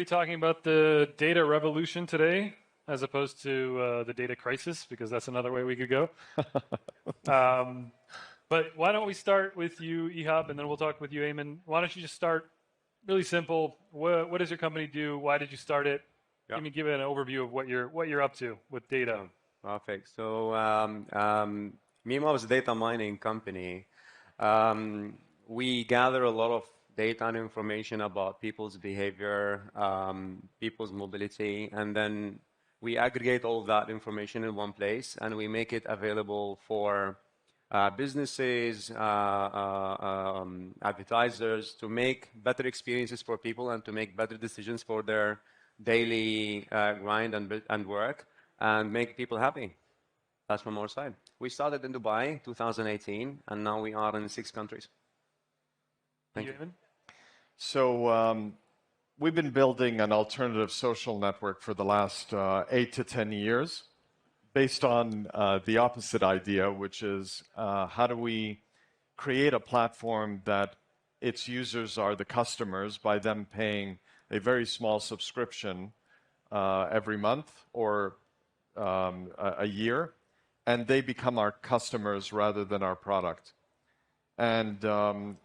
be talking about the data revolution today, as opposed to the data crisis, because that's another way we could go. But why don't we start with you, Ihab, and then we'll talk with you, Ayman. Why don't you just start really simple? What does your company do? Why did you start it? Yeah. Give it an overview of what you're up to with data. Perfect. So Mimo is a data mining company. We gather a lot of data and information about people's behavior, people's mobility, and then we aggregate all of that information in one place and we make it available for businesses, advertisers to make better experiences for people and to make better decisions for their daily grind and work and make people happy. That's from our side. We started in Dubai 2018 and now we are in 6 countries. Thank you. So we've been building an alternative social network for the last 8 to 10 years based on the opposite idea, which is how do we create a platform that its users are the customers by them paying a very small subscription every month or a year, and they become our customers rather than our product. And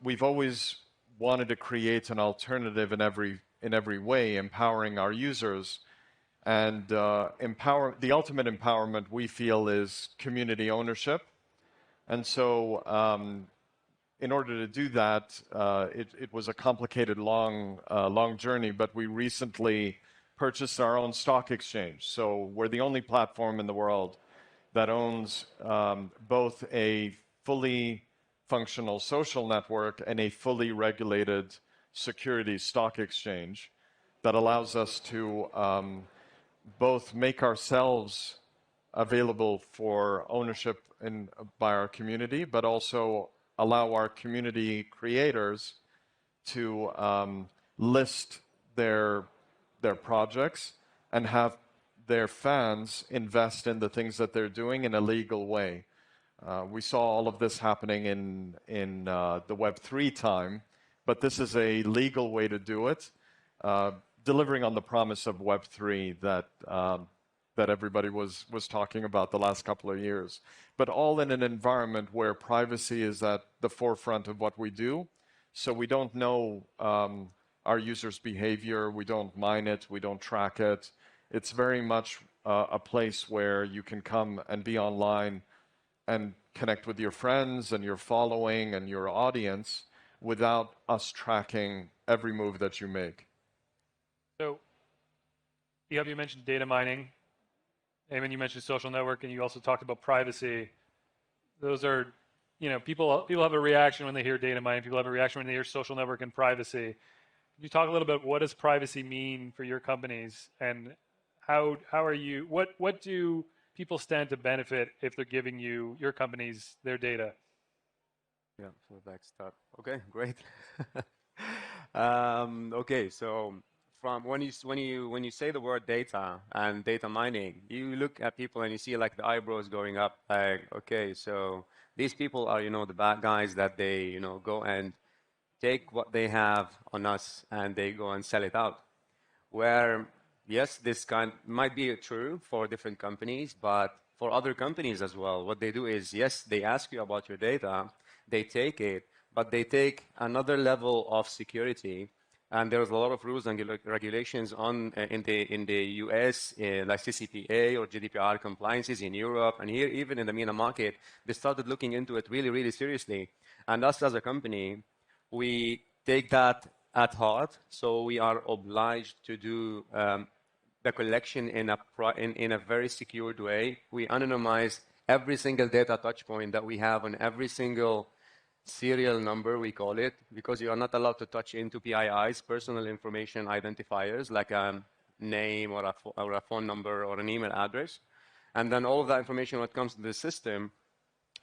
we've always wanted to create an alternative in every way, empowering our users. And the ultimate empowerment we feel is community ownership. And so in order to do that, it was a complicated, long journey, but we recently purchased our own stock exchange. So we're the only platform in the world that owns both a fully functional social network and a fully regulated securities stock exchange that allows us to both make ourselves available for ownership by our community, but also allow our community creators to list their projects and have their fans invest in the things that they're doing in a legal way. We saw all of this happening in the Web3 time, but this is a legal way to do it, delivering on the promise of Web3 that everybody was talking about the last couple of years. But all in an environment where privacy is at the forefront of what we do. So we don't know our users' behavior, we don't mine it, we don't track it. It's very much a place where you can come and be online and connect with your friends and your following and your audience without us tracking every move that you make. So, Ihab, you mentioned data mining. Ayman, you mentioned social network, and you also talked about privacy. Those are, people have a reaction when they hear data mining. People have a reaction when they hear social network and privacy. Can you talk a little bit, what does privacy mean for your companies, and how are you? What do people stand to benefit if they're giving your companies their data? Yeah, so next start. Okay, great. Okay, so from when you say the word data and data mining, you look at people and you see like the eyebrows going up. Like, okay, so these people are the bad guys that they go and take what they have on us and they go and sell it out. Where yes, this kind might be true for different companies, but for other companies as well, what they do is, yes, they ask you about your data, they take it, but they take another level of security. And there's a lot of rules and regulations in the US, like CCPA or GDPR compliances in Europe, and here even in the MENA market, they started looking into it really, really seriously. And us as a company, we take that at heart, so we are obliged to do the collection in a very secured way. We anonymize every single data touch point that we have on every single serial number, we call it, because you are not allowed to touch into PIIs, personal information identifiers, like a name or a phone number or an email address. And then all of that information, when it comes to the system,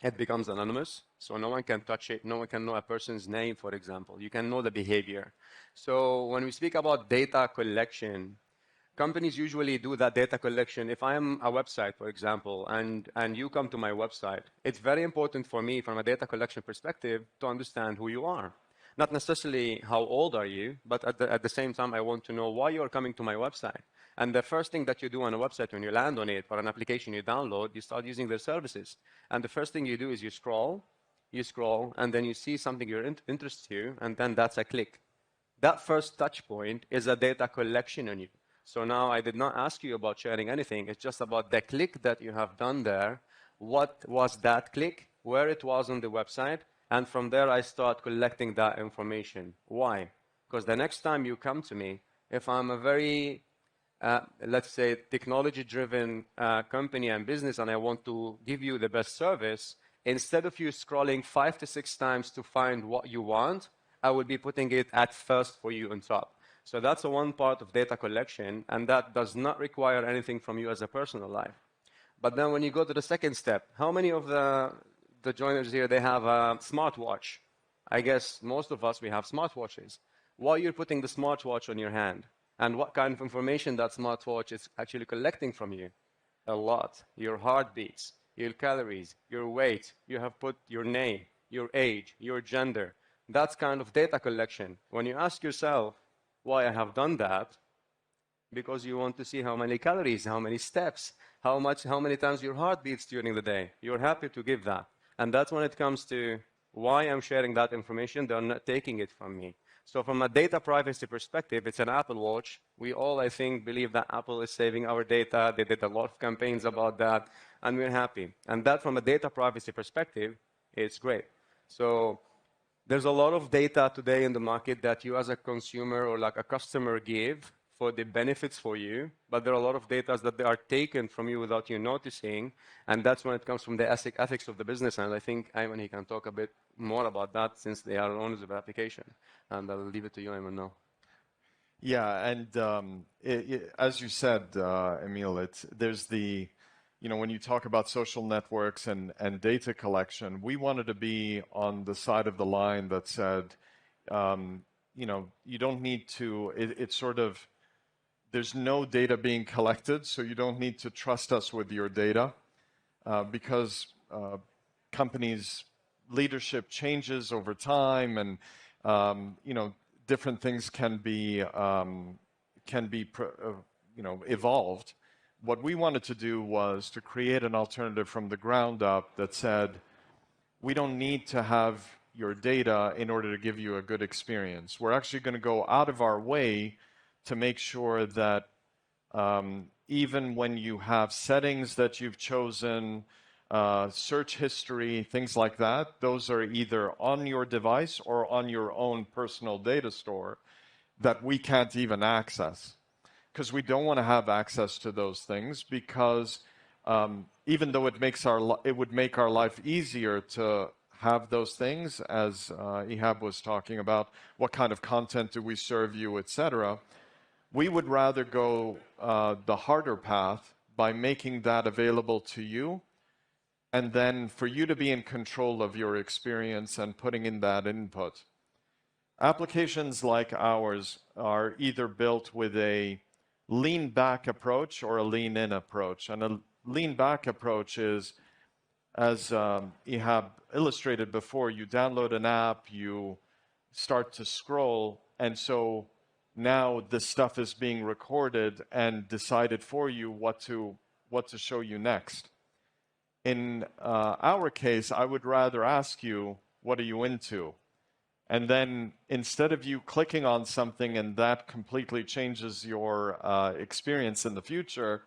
it becomes anonymous, so no one can touch it. No one can know a person's name, for example. You can know the behavior. So when we speak about data collection, companies usually do that data collection. If I am a website, for example, and you come to my website, it's very important for me from a data collection perspective to understand who you are. Not necessarily how old are you, but at the same time, I want to know why you are coming to my website. And the first thing that you do on a website when you land on it or an application you download, you start using their services. And the first thing you do is you scroll, and then you see something you're interested in, and then that's a click. That first touch point is a data collection on you. So now I did not ask you about sharing anything. It's just about the click that you have done there. What was that click? Where it was on the website? And from there, I start collecting that information. Why? Because the next time you come to me, if I'm a very, let's say, technology-driven company and business, and I want to give you the best service, instead of you scrolling 5 to 6 times to find what you want, I will be putting it at first for you on top. So that's the one part of data collection, and that does not require anything from you as a personal life. But then when you go to the second step, how many of the joiners here, they have a smartwatch? I guess most of us, we have smartwatches. Why you're putting the smartwatch on your hand? And what kind of information that smartwatch is actually collecting from you? A lot. Your heartbeats, your calories, your weight. You have put your name, your age, your gender. That's kind of data collection. When you ask yourself why I have done that, because you want to see how many calories, how many steps, how many times your heart beats during the day. You're happy to give that. And that's when it comes to why I'm sharing that information. They're not taking it from me. So from a data privacy perspective, it's an Apple Watch. We all, I think, believe that Apple is saving our data. They did a lot of campaigns about that, and we're happy. And that from a data privacy perspective, it's great. So there's a lot of data today in the market that you as a consumer or like a customer give for the benefits for you, but there are a lot of data that they are taken from you without you noticing, and that's when it comes from the ethics of the business. And I think Ayman, he can talk a bit more about that since they are owners of the application. And I'll leave it to you, Ayman, now. Yeah, and as you said, Emil, there's the, when you talk about social networks and data collection, we wanted to be on the side of the line that said, you don't need to, it's sort of, there's no data being collected, so you don't need to trust us with your data because companies' leadership changes over time, and different things can be evolved. What we wanted to do was to create an alternative from the ground up that said, we don't need to have your data in order to give you a good experience. We're actually going to go out of our way to make sure that even when you have settings that you've chosen, search history, things like that, those are either on your device or on your own personal data store that we can't even access. Because we don't want to have access to those things, because even though it would make our life easier to have those things, as Ihab was talking about, what kind of content do we serve you, etc., we would rather go the harder path by making that available to you, and then for you to be in control of your experience and putting in that input. Applications like ours are either built with a lean back approach or a lean in approach. And a lean back approach is, as Ihab illustrated before, you download an app, you start to scroll, and so now the stuff is being recorded and decided for you what to show you next. In our case, I would rather ask you, what are you into? And then instead of you clicking on something and that completely changes your experience in the future,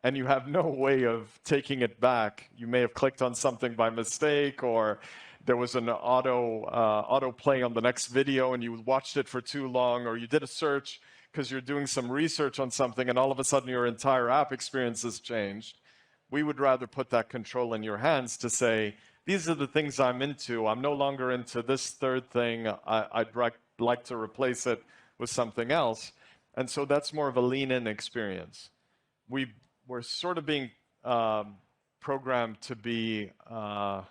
and you have no way of taking it back, you may have clicked on something by mistake, or there was an auto play on the next video and you watched it for too long, or you did a search because you're doing some research on something and all of a sudden your entire app experience has changed. We would rather put that control in your hands to say, these are the things I'm into. I'm no longer into this third thing. I'd like to replace it with something else. And so that's more of a lean-in experience. We're sort of being programmed to be, I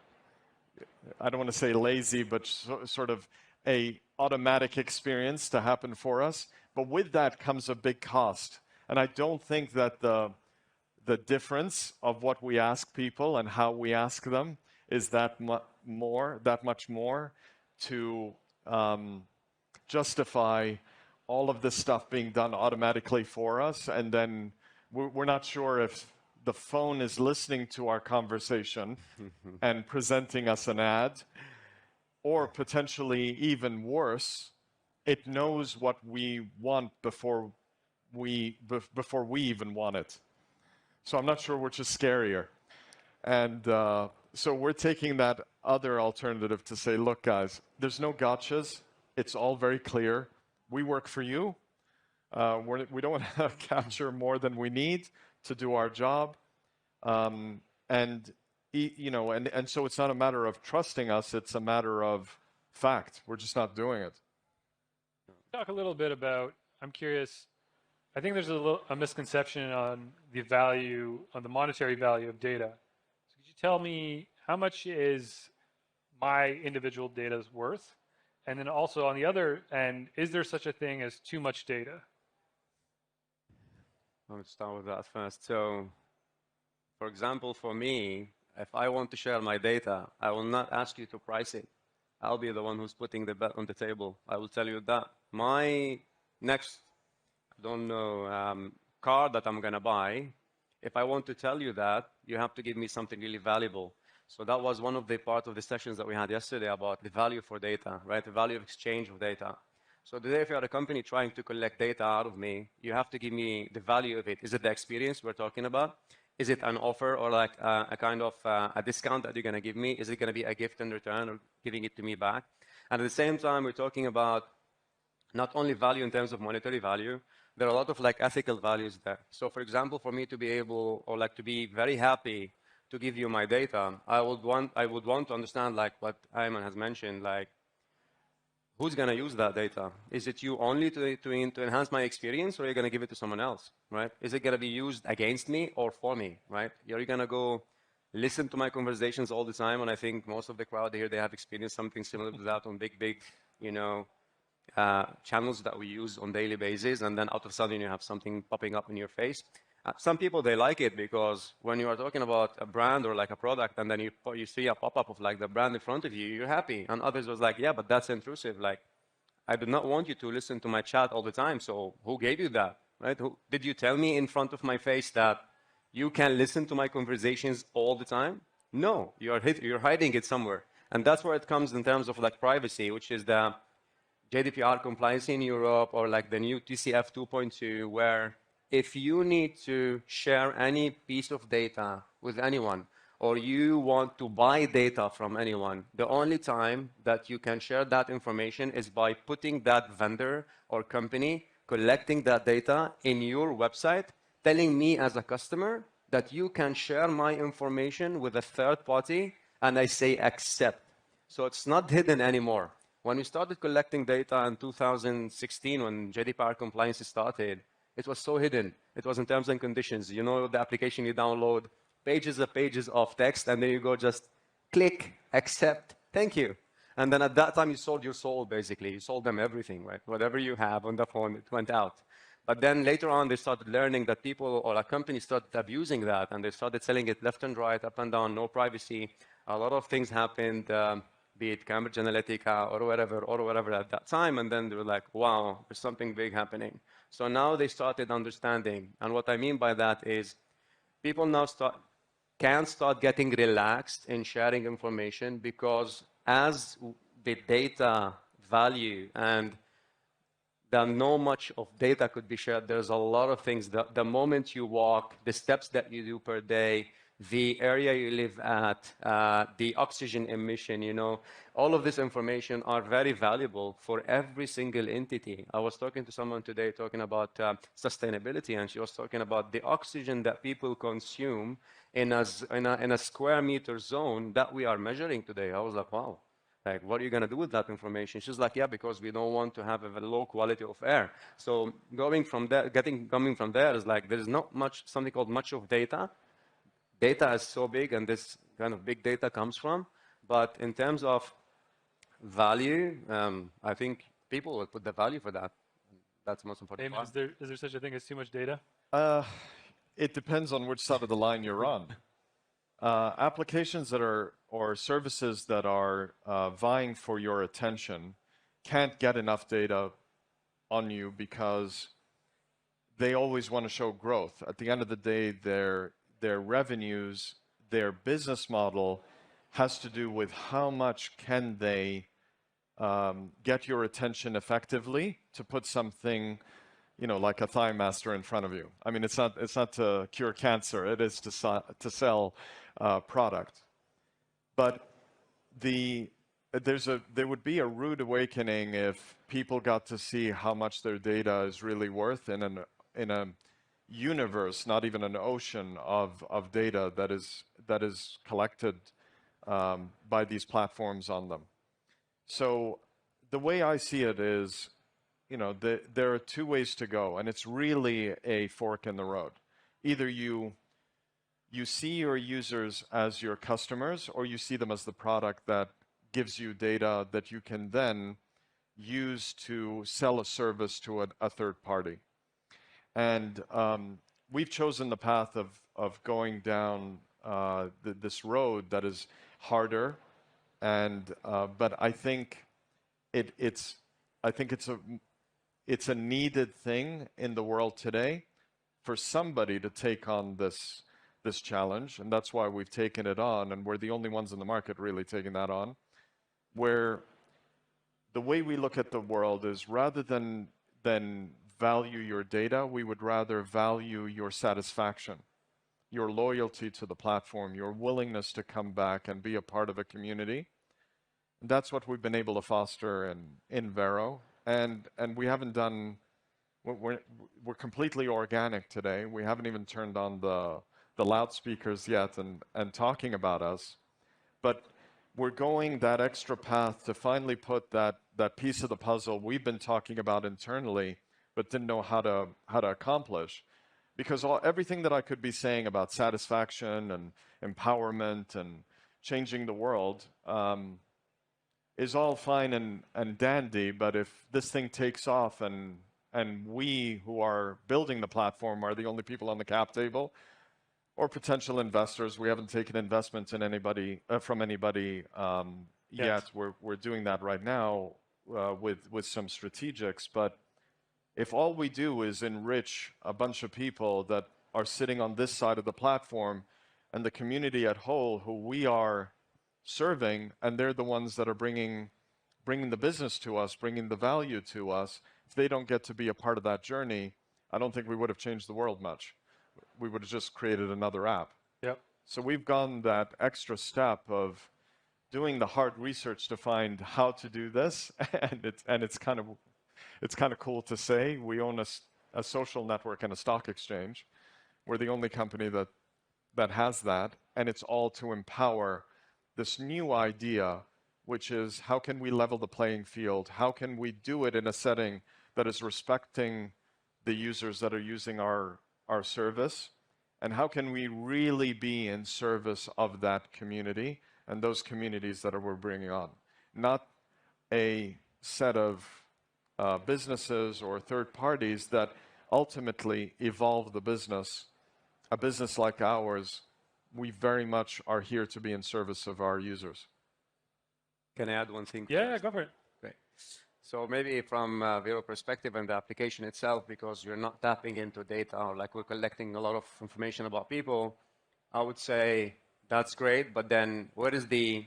don't want to say lazy, but sort of a automatic experience to happen for us. But with that comes a big cost. And I don't think that the difference of what we ask people and how we ask them is that much more to justify all of this stuff being done automatically for us, and then we're not sure if the phone is listening to our conversation and presenting us an ad, or potentially even worse, it knows what we want before we even want it. So I'm not sure which is scarier. And so we're taking that other alternative to say, look, guys, there's no gotchas. It's all very clear. We work for you. We don't want to capture more than we need to do our job. And so it's not a matter of trusting us. It's a matter of fact. We're just not doing it. Talk a little bit about, I'm curious, I think there's a misconception on the monetary value of data. So could you tell me how much is my individual data's worth? And then also on the other end, is there such a thing as too much data? Let's start with that first. So, for example, for me, if I want to share my data, I will not ask you to price it. I'll be the one who's putting the bet on the table. I will tell you that my next, car that I'm gonna buy, if I want to tell you that, you have to give me something really valuable. So that was one of the part of the sessions that we had yesterday about the value for data, right? The value of exchange of data. So today, if you're a company trying to collect data out of me, you have to give me the value of it. Is it the experience we're talking about? Is it an offer or like a kind of a discount that you're going to give me? Is it going to be a gift in return or giving it to me back? And at the same time, we're talking about not only value in terms of monetary value, there are a lot of like ethical values there. So for example, for me to be able or like to be very happy to give you my data, I would want to understand like what Ayman has mentioned, like who's going to use that data? Is it you only to enhance my experience, or are you going to give it to someone else, right? Is it going to be used against me or for me, right? Are you going to go listen to my conversations all the time? And I think most of the crowd here, they have experienced something similar to that on big, channels that we use on daily basis. And then out of sudden you have something popping up in your face. Some people, they like it because when you are talking about a brand or like a product and then you see a pop-up of like the brand in front of you, you're happy. And others was like, yeah, but that's intrusive. Like, I do not want you to listen to my chat all the time. So who gave you that, right? Did you tell me in front of my face that you can listen to my conversations all the time? No, you're hiding it somewhere. And that's where it comes in terms of like privacy, which is the GDPR compliance in Europe or like the new TCF 2.2, where if you need to share any piece of data with anyone, or you want to buy data from anyone, the only time that you can share that information is by putting that vendor or company collecting that data in your website, telling me as a customer that you can share my information with a third party, and I say accept. So it's not hidden anymore. When we started collecting data in 2016, when GDPR compliance started, it was so hidden. It was in terms and conditions. You know, the application you download, pages of text, and then you go just click, accept, thank you. And then at that time, you sold your soul, basically. You sold them everything, right? Whatever you have on the phone, it went out. But then later on, they started learning that people or a company started abusing that, and they started selling it left and right, up and down, no privacy. A lot of things happened, be it Cambridge Analytica or whatever at that time, and then they were like, wow, there's something big happening. So now they started understanding, and what I mean by that is people now can start getting relaxed in sharing information, because as the data value and no much of data could be shared, there's a lot of things. The moment you walk, the steps that you do per day, the area you live at, the oxygen emission, all of this information are very valuable for every single entity. I was talking to someone today talking about sustainability, and she was talking about the oxygen that people consume in a square meter zone that we are measuring today. I was like, wow. Like, what are you going to do with that information? She's like, yeah, because we don't want to have a low quality of air. So coming from there is like, there's not something called much of data. Data is so big, and this kind of big data comes from. But in terms of value, I think people will put the value for that. That's the most important part. Is there such a thing as too much data? It depends on which side of the line you're on. Applications that are, or services that are vying for your attention, can't get enough data on you because they always want to show growth. At the end of the day, their revenues, their business model has to do with how much can they get your attention effectively to put something, you know, like a thigh master in front of you. I mean, it's not to cure cancer. It is to sell product. But there would be a rude awakening if people got to see how much their data is really worth in a universe, not even an ocean of data that is collected by these platforms on them. So the way I see it is, you know, there are two ways to go, and it's really a fork in the road. Either you see your users as your customers, or you see them as the product that gives you data that you can then use to sell a service to a third party. And we've chosen the path of going down this road that is harder, and but I think it's a needed thing in the world today for somebody to take on this challenge, and that's why we've taken it on, and we're the only ones in the market really taking that on. Where the way we look at the world is, rather than value your data, we would rather value your satisfaction, your loyalty to the platform, your willingness to come back and be a part of a community. And that's what we've been able to foster in Vero. And we haven't done, we're completely organic today. We haven't even turned on the loudspeakers yet and talking about us. But we're going that extra path to finally put that piece of the puzzle we've been talking about internally, but didn't know how to accomplish. Because everything that I could be saying about satisfaction and empowerment and changing the world is all fine and dandy, but if this thing takes off and we who are building the platform are the only people on the cap table, or potential investors, we haven't taken investments in anybody from anybody yet. We're doing that right now with some strategics. But if all we do is enrich a bunch of people that are sitting on this side of the platform, and the community at whole who we are serving, and they're the ones that are bringing the business to us, bringing the value to us, if they don't get to be a part of that journey, I don't think we would have changed the world much. We would have just created another app. Yep. So we've gone that extra step of doing the hard research to find how to do this, and it's kind of cool to say we own a social network and a stock exchange. We're the only company that has that, and it's all to empower this new idea, which is how can we level the playing field? How can we do it in a setting that is respecting the users that are using our service? And how can we really be in service of that community and those communities that we're bringing on? Not a set of businesses or third parties that ultimately evolve the business. A business like ours, we very much are here to be in service of our users. Can I add one thing? Yeah, go for it. Great. So maybe from Vero perspective and the application itself, because you're not tapping into data, or like we're collecting a lot of information about people, I would say that's great, but then what is the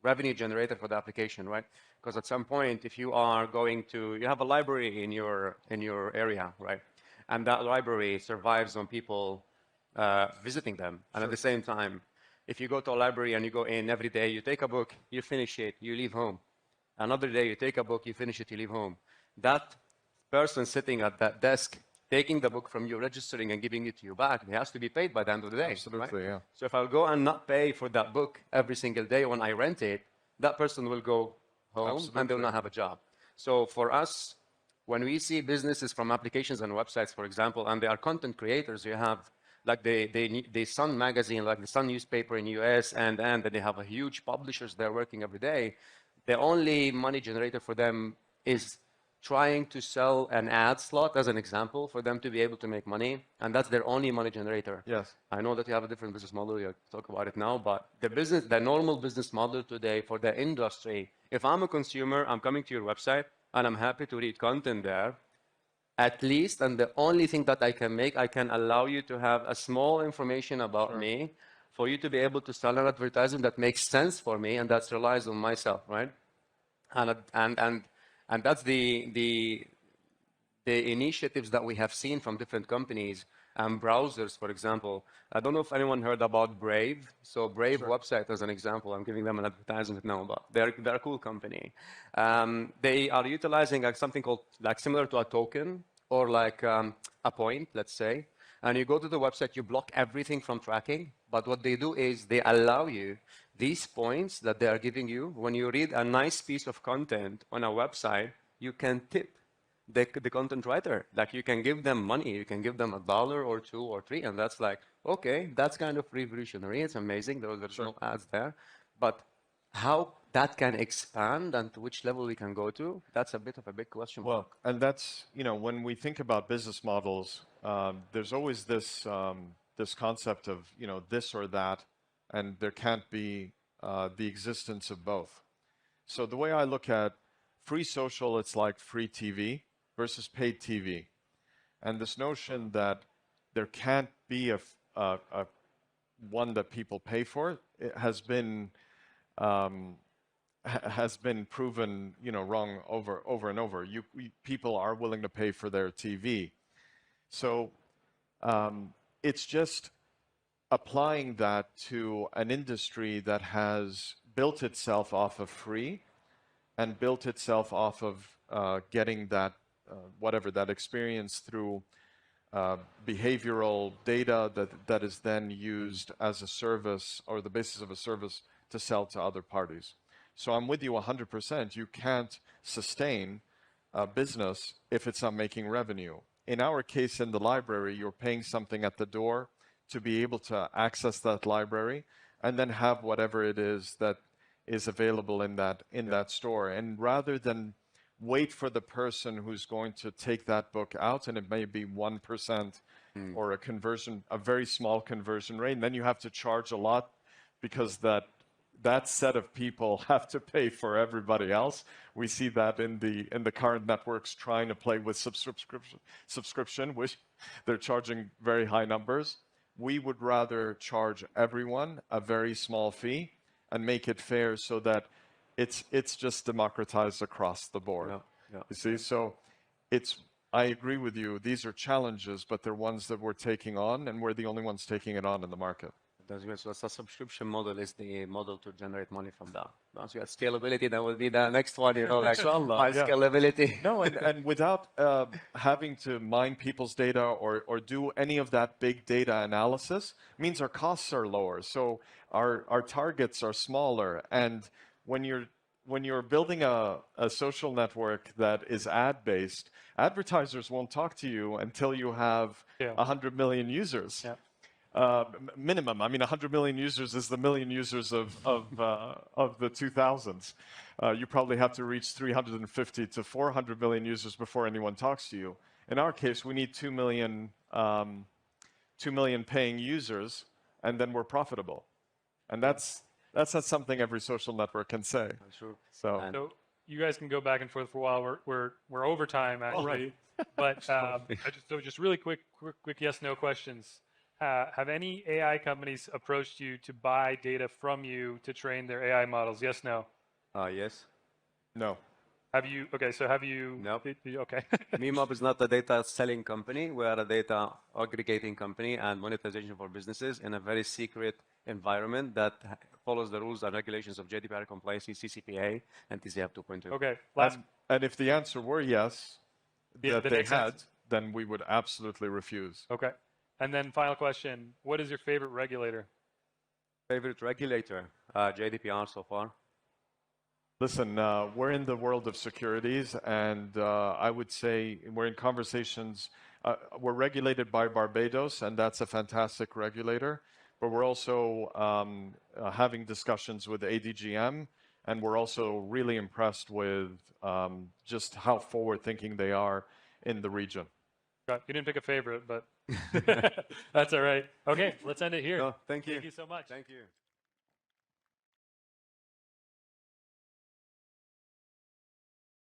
revenue generator for the application, right? Because at some point, if you are going to, you have a library in your area, right? And that library survives on people visiting them. And at the same time, if you go to a library and you go in every day, you take a book, you finish it, you leave home. Another day, you take a book, you finish it, you leave home. That person sitting at that desk, taking the book from you, registering and giving it to you back, he has to be paid by the end of the day. Absolutely, right? yeah. So if I'll go and not pay for that book every single day when I rent it, that person will go home Absolutely. and they'll not have a job. So for us, when we see businesses from applications and websites, for example, and they are content creators, you have like the Sun magazine, like the Sun newspaper in US, and they have a huge publishers they're working every day. The only money generator for them is trying to sell an ad slot, as an example, for them to be able to make money, and that's their only money generator. Yes. I know that you have a different business model, you'll talk about it now, but the normal business model today for the industry If I'm a consumer, I'm coming to your website and I'm happy to read content there, at least, and the only thing that I can allow you to have a small information about me for you to be able to sell an advertisement that makes sense for me and that relies on myself, right? And that's the initiatives that we have seen from different companies and browsers, for example. I don't know if anyone heard about Brave. So Brave website, as an example, I'm giving them an advertisement now, but they're a cool company. They are utilizing something called, like, similar to a token or like a point, let's say. And you go to the website, you block everything from tracking. But what they do is they allow you these points that they are giving you. When you read a nice piece of content on a website, you can tip the content writer. Like, you can give them money, you can give them $1 or $2 or $3, and that's like, okay, that's kind of revolutionary. It's amazing. There's no ads there, but how that can expand and to which level we can go to, that's a bit of a big question mark. Well, and that's, when we think about business models, there's always this this concept of, this or that, and there can't be the existence of both. So the way I look at free social, it's like free TV versus paid TV. And this notion that there can't be a one that people pay for, it has been proven, wrong over and over. People are willing to pay for their TV. So it's just applying that to an industry that has built itself off of free and built itself off of getting that whatever that experience through behavioral data that is then used as a service or the basis of a service to sell to other parties. So I'm with you 100%. You can't sustain a business if it's not making revenue. In our case, in the library, you're paying something at the door to be able to access that library and then have whatever it is that is available in that store. And rather than wait for the person who's going to take that book out, and it may be 1% or a very small conversion rate, and then you have to charge a lot because that set of people have to pay for everybody else. We see that in the current networks trying to play with subscription, which they're charging very high numbers. We would rather charge everyone a very small fee and make it fair so that it's just democratized across the board. You see, so I agree with you. These are challenges, but they're ones that we're taking on, and we're the only ones taking it on in the market. That's good. So a subscription model is the model to generate money from that. Once you have scalability, that will be the next one, like high scalability. No, and without having to mine people's data or do any of that big data analysis, means our costs are lower. So our targets are smaller. And when you're building a social network that is ad-based, advertisers won't talk to you until you have 100 million users. Yeah. Minimum. I mean, 100 million users is the million users of the 2000s. You probably have to reach 350 to 400 million users before anyone talks to you. In our case, we need 2 million paying users, and then we're profitable. And that's not something every social network can say. Sure. So you guys can go back and forth for a while. We're over time, actually. But just really quick yes/no questions. Have any AI companies approached you to buy data from you to train their AI models? Yes, no? Yes. No. Have you? Okay, so have you? Nope. Okay. MeMob is not a data selling company. We are a data aggregating company and monetization for businesses in a very secret environment that follows the rules and regulations of GDPR compliance, CCPA, and TCF 2.2. Okay. And if the answer were yes, that they had, then we would absolutely refuse. Okay. And then final question, what is your favorite regulator? Favorite regulator? GDPR so far. Listen, we're in the world of securities, and I would say we're in conversations. We're regulated by Barbados, and that's a fantastic regulator. But we're also having discussions with ADGM, and we're also really impressed with just how forward-thinking they are in the region. You didn't pick a favorite, but that's all right. Okay, let's end it here. No, thank you. Thank you so much. Thank you.